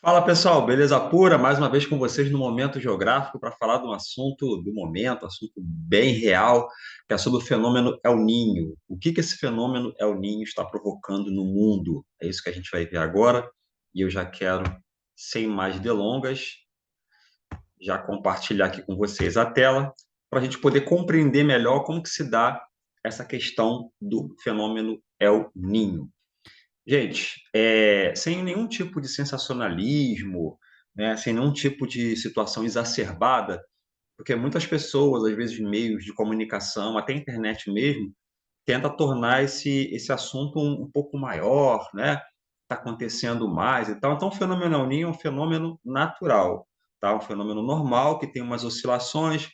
Fala pessoal, beleza pura? Mais uma vez com vocês no Momento Geográfico para falar de um assunto do momento, assunto bem real, que é sobre o fenômeno El Niño. O que esse fenômeno El Niño está provocando no mundo? É isso que a gente vai ver agora e eu já quero, sem mais delongas, já compartilhar aqui com vocês a tela para a gente poder compreender melhor como que se dá essa questão do fenômeno El Niño. Gente, sem nenhum tipo de sensacionalismo, né, sem nenhum tipo de situação exacerbada, porque muitas pessoas, às vezes, meios de comunicação, até a internet mesmo, tenta tornar esse assunto um pouco maior, né? Está acontecendo mais e tal. Então, o fenômeno El Niño é um fenômeno natural, tá? Um fenômeno normal que tem umas oscilações,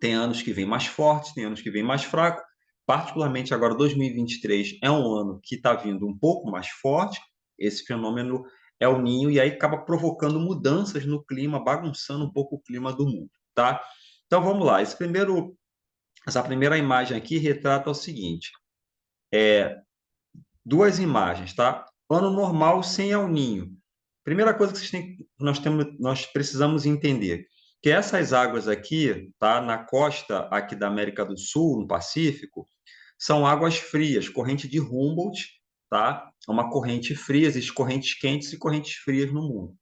tem anos que vem mais fortes, tem anos que vem mais fraco. Particularmente agora, 2023 é um ano que está vindo um pouco mais forte. Esse fenômeno é o Ninho e aí acaba provocando mudanças no clima, bagunçando um pouco o clima do mundo, tá? Então vamos lá. Essa primeira imagem aqui retrata o seguinte: duas imagens, tá? Ano normal sem El Ninho. Primeira coisa que nós precisamos entender que essas águas aqui, tá, na costa aqui da América do Sul, no Pacífico, são águas frias, corrente de Humboldt, tá? É uma corrente fria, existem correntes quentes e correntes frias no mundo.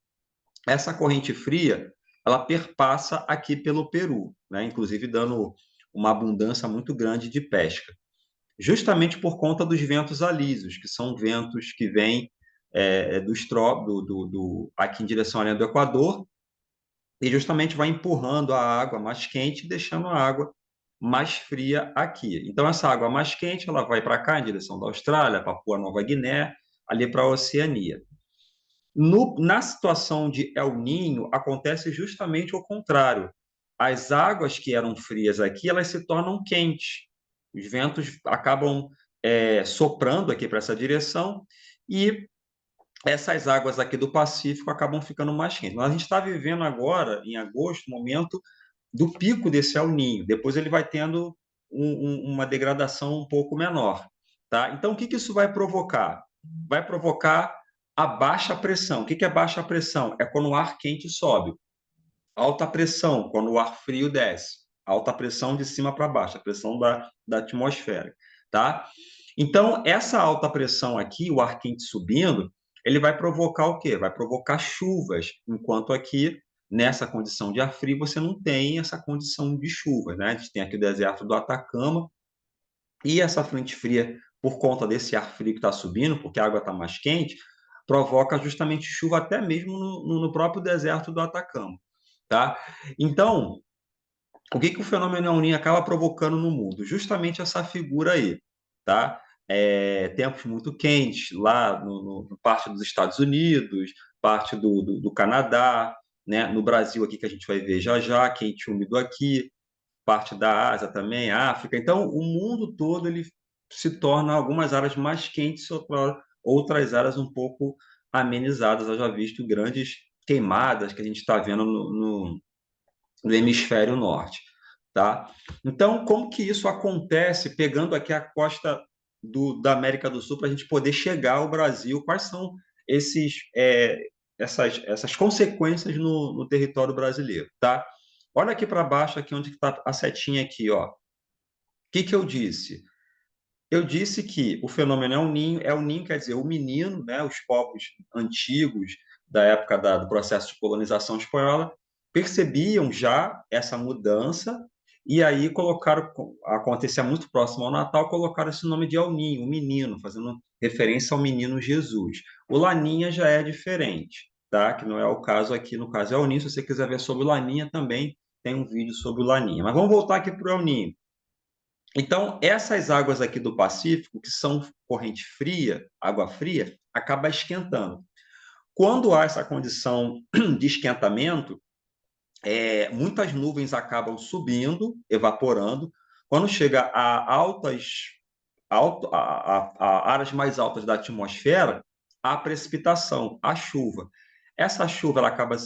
Essa corrente fria, ela perpassa aqui pelo Peru, né? Inclusive dando uma abundância muito grande de pesca, justamente por conta dos ventos alísios, que são ventos que vêm aqui em direção à linha do Equador, e justamente vai empurrando a água mais quente, deixando a água mais fria aqui. Então, essa água mais quente ela vai para cá, em direção da Austrália, Papua Nova Guiné, ali para a Oceania. Na situação de El Niño, acontece justamente o contrário. As águas que eram frias aqui, elas se tornam quentes. Os ventos acabam soprando aqui para essa direção e essas águas aqui do Pacífico acabam ficando mais quentes. Mas a gente está vivendo agora, em agosto, o momento do pico desse El Niño. Depois ele vai tendo uma degradação um pouco menor. Tá? Então, o que isso vai provocar? Vai provocar a baixa pressão. O que é baixa pressão? É quando o ar quente sobe. Alta pressão, quando o ar frio desce. Alta pressão de cima para baixo, a pressão da atmosfera. Tá? Então, essa alta pressão aqui, o ar quente subindo, ele vai provocar o quê? Vai provocar chuvas, enquanto aqui, nessa condição de ar frio, você não tem essa condição de chuva, né? A gente tem aqui o deserto do Atacama e essa frente fria, por conta desse ar frio que está subindo, porque a água está mais quente, provoca justamente chuva até mesmo no próprio deserto do Atacama, tá? Então, o que o fenômeno El Niño acaba provocando no mundo? Justamente essa figura aí, tá? Tempos muito quentes lá no parte dos Estados Unidos, parte do Canadá, né? No Brasil aqui que a gente vai ver já já, quente e úmido aqui, parte da Ásia também, África. Então, o mundo todo ele se torna algumas áreas mais quentes, outras áreas um pouco amenizadas. Eu já visto grandes queimadas que a gente está vendo no hemisfério norte, tá? Então, como que isso acontece pegando aqui a costa da América do Sul para a gente poder chegar ao Brasil? Quais são essas consequências no território brasileiro, tá? Olha aqui para baixo, aqui onde está a setinha aqui, ó. O que eu disse? Eu disse que o fenômeno é o ninho quer dizer o menino, né? Os povos antigos da época do processo de colonização espanhola percebiam já essa mudança e aí colocaram, acontecia muito próximo ao Natal, colocaram esse nome de El Ninho, o menino, fazendo referência ao menino Jesus. O Laninha já é diferente, tá? Que não é o caso aqui, no caso é El Ninho. Se você quiser ver sobre o Laninha também tem um vídeo sobre o Laninha. Mas vamos voltar aqui para o El Ninho. Então, essas águas aqui do Pacífico, que são corrente fria, água fria, acaba esquentando. Quando há essa condição de esquentamento, muitas nuvens acabam subindo, evaporando. Quando chega a áreas mais altas da atmosfera, há precipitação, há chuva. Essa chuva ela acaba,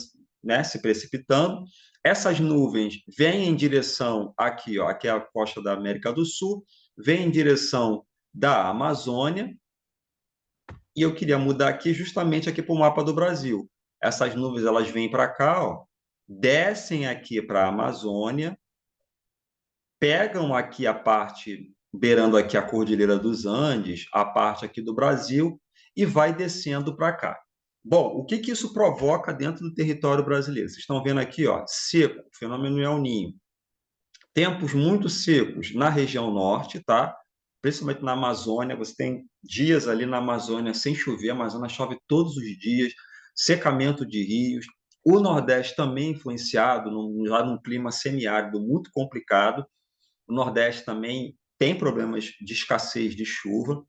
né, se precipitando. Essas nuvens vêm em direção aqui, ó, aqui é a costa da América do Sul, vêm em direção da Amazônia. E eu queria mudar aqui justamente aqui para o mapa do Brasil. essas nuvens elas vêm para cá, ó, descem aqui para a Amazônia, pegam aqui a parte, beirando aqui a Cordilheira dos Andes, a parte aqui do Brasil, e vai descendo para cá. Bom, o que que isso provoca dentro do território brasileiro? Vocês estão vendo aqui, ó, seco, fenômeno El Niño. Tempos muito secos na região norte, tá? Principalmente na Amazônia, você tem dias ali na Amazônia sem chover, a Amazônia chove todos os dias, secamento de rios. O Nordeste também influenciado, já num clima semiárido muito complicado. O Nordeste também tem problemas de escassez de chuva.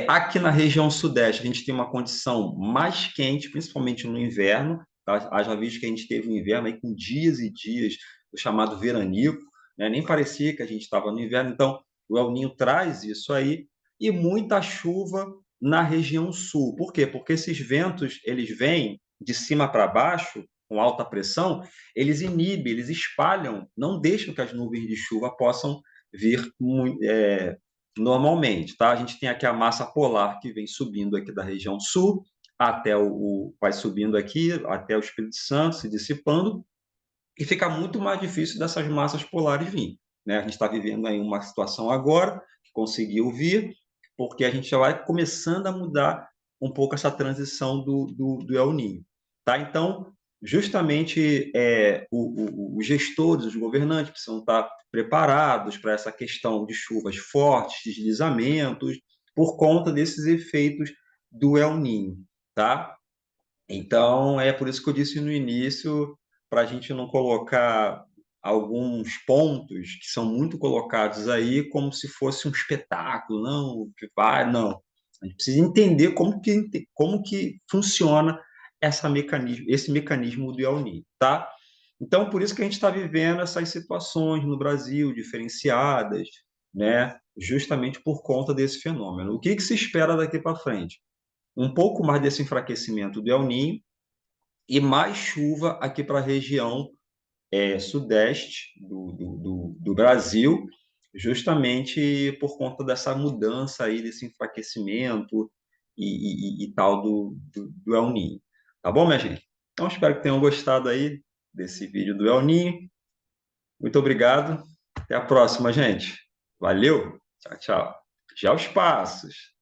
Aqui na região Sudeste, a gente tem uma condição mais quente, principalmente no inverno. Tá? Haja visto que a gente teve um inverno aí com dias e dias do chamado veranico, né? Nem parecia que a gente estava no inverno. Então, o El Niño traz isso aí e muita chuva na região sul. Por quê? Porque esses ventos, eles vêm de cima para baixo, com alta pressão, eles inibem, eles espalham, não deixam que as nuvens de chuva possam vir normalmente, tá? A gente tem aqui a massa polar que vem subindo aqui da região sul até vai subindo aqui até o Espírito Santo, se dissipando, e fica muito mais difícil dessas massas polares vir, né? A gente está vivendo aí uma situação agora que conseguiu vir, porque a gente já vai começando a mudar um pouco essa transição do El Niño, tá? Então, justamente os gestores, os governantes precisam estar preparados para essa questão de chuvas fortes, deslizamentos, por conta desses efeitos do El Niño, tá? Então, é por isso que eu disse no início, para a gente não colocar alguns pontos que são muito colocados aí como se fosse um espetáculo, não, que vai, não. A gente precisa entender como que funciona esse mecanismo do El Niño, tá? Então, por isso que a gente está vivendo essas situações no Brasil, diferenciadas, né? Justamente por conta desse fenômeno. O que que se espera daqui para frente? Um pouco mais desse enfraquecimento do El Niño e mais chuva aqui para a região sudeste do Brasil, justamente por conta dessa mudança aí, desse enfraquecimento e tal do El Niño. Tá bom, minha gente? Então, espero que tenham gostado aí desse vídeo do El Niño. Muito obrigado. Até a próxima, gente. Valeu. Tchau, tchau. Já os passos.